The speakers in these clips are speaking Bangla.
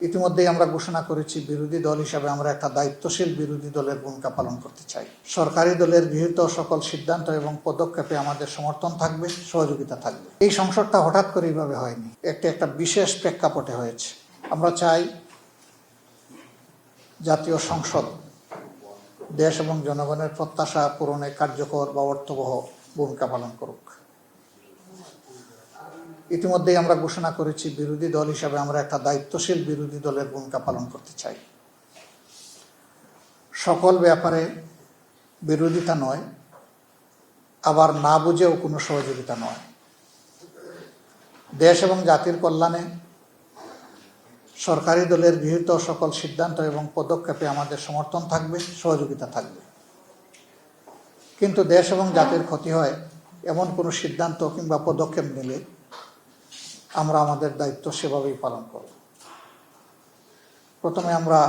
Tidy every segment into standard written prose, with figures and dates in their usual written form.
ইতিমধ্যেই আমরা ঘোষণা করেছি বিরোধী দল হিসাবে আমরা একটা দায়িত্বশীল বিরোধী দলের ভূমিকা পালন করতে চাই। সরকারি দলের গৃহীত সকল সিদ্ধান্ত এবং পদক্ষেপে আমাদের সমর্থন থাকবে, সহযোগিতা থাকবে। এই সংসদটা হঠাৎ করে এইভাবে হয়নি, একটা বিশেষ প্রেক্ষাপটে হয়েছে। আমরা চাই জাতীয় সংসদ দেশ এবং জনগণের প্রত্যাশা পূরণে কার্যকর বা অর্থবহ ভূমিকা পালন করুক। ইতিমধ্যেই আমরা ঘোষণা করেছি বিরোধী দল হিসাবে আমরা একটা দায়িত্বশীল বিরোধী দলের ভূমিকা পালন করতে চাই। সকল ব্যাপারে বিরোধিতা নয়, আবার না বুঝেও কোনো সহযোগিতা নয়। দেশ এবং জাতির কল্যাণে সরকারি দলের গৃহীত সকল সিদ্ধান্ত এবং পদক্ষেপে আমাদের সমর্থন থাকবে, সহযোগিতা থাকবে। কিন্তু দেশ এবং জাতির ক্ষতি হয় এমন কোনো সিদ্ধান্ত কিংবা পদক্ষেপ নিলে আমরা আমাদের দায়িত্ব সেভাবেই পালন করব। প্রথমে আমরা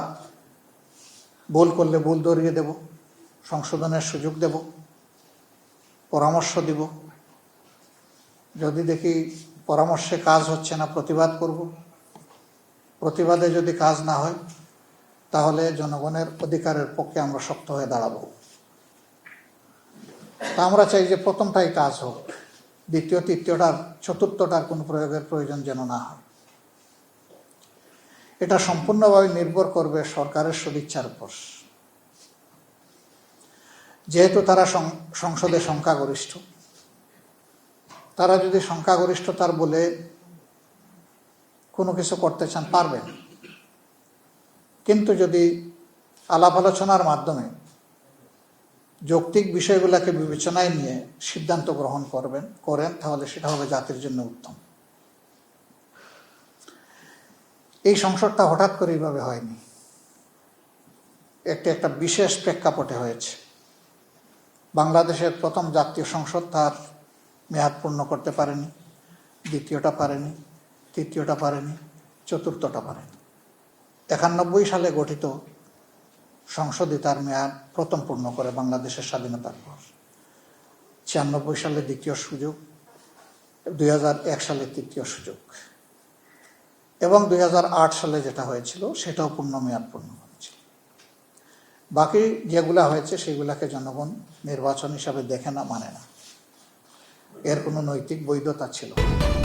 ভুল করলে ভুল ধরিয়ে দেব, সংশোধনের সুযোগ দেব, পরামর্শ দিব। যদি দেখি পরামর্শে কাজ হচ্ছে না, প্রতিবাদ করব। প্রতিবাদে যদি কাজ না হয় তাহলে জনগণের অধিকারের পক্ষে আমরা শক্ত হয়ে দাঁড়াবো। তা আমরা চাই যে প্রথমটাই কাজ হোক, দ্বিতীয়, তৃতীয়টার, চতুর্থটার কোনো প্রয়োগের প্রয়োজন যেন না হয়। এটা সম্পূর্ণভাবে নির্ভর করবে সরকারের সদিচ্ছার উপর। যেহেতু তারা সংসদে সংখ্যাগরিষ্ঠ, তারা যদি সংখ্যাগরিষ্ঠতার বলে কোনো কিছু করতে চান পারবেন। কিন্তু যদি আলাপ আলোচনার মাধ্যমে যৌক্তিক বিষয়গুলোকে বিবেচনায় নিয়ে সিদ্ধান্ত গ্রহণ করেন তাহলে সেটা হবে জাতির জন্য উত্তম। এই সংসদটা হঠাৎ করে এইভাবে হয়নি, একটা বিশেষ প্রেক্ষাপটে হয়েছে। বাংলাদেশের প্রথম জাতীয় সংসদ তার মেয়াদ পূর্ণ করতে পারেনি, দ্বিতীয়টা পারেনি, তৃতীয়টা পারেনি, চতুর্থটা পারেনি। 91 সালে গঠিত সংসদই তার মেয়াদ প্রথম পূর্ণ করে বাংলাদেশের স্বাধীনতার পর। 96 সালে দ্বিতীয় সুযোগ, 2001 সালে তৃতীয় সুযোগ এবং 2008 সালে যেটা হয়েছিল সেটাও পূর্ণ মেয়াদ পূর্ণ হয়েছিল। বাকি যেগুলা হয়েছে সেগুলাকে জনগণ নির্বাচন হিসাবে দেখে না, মানে না। এর কোনো নৈতিক বৈধতা ছিল না।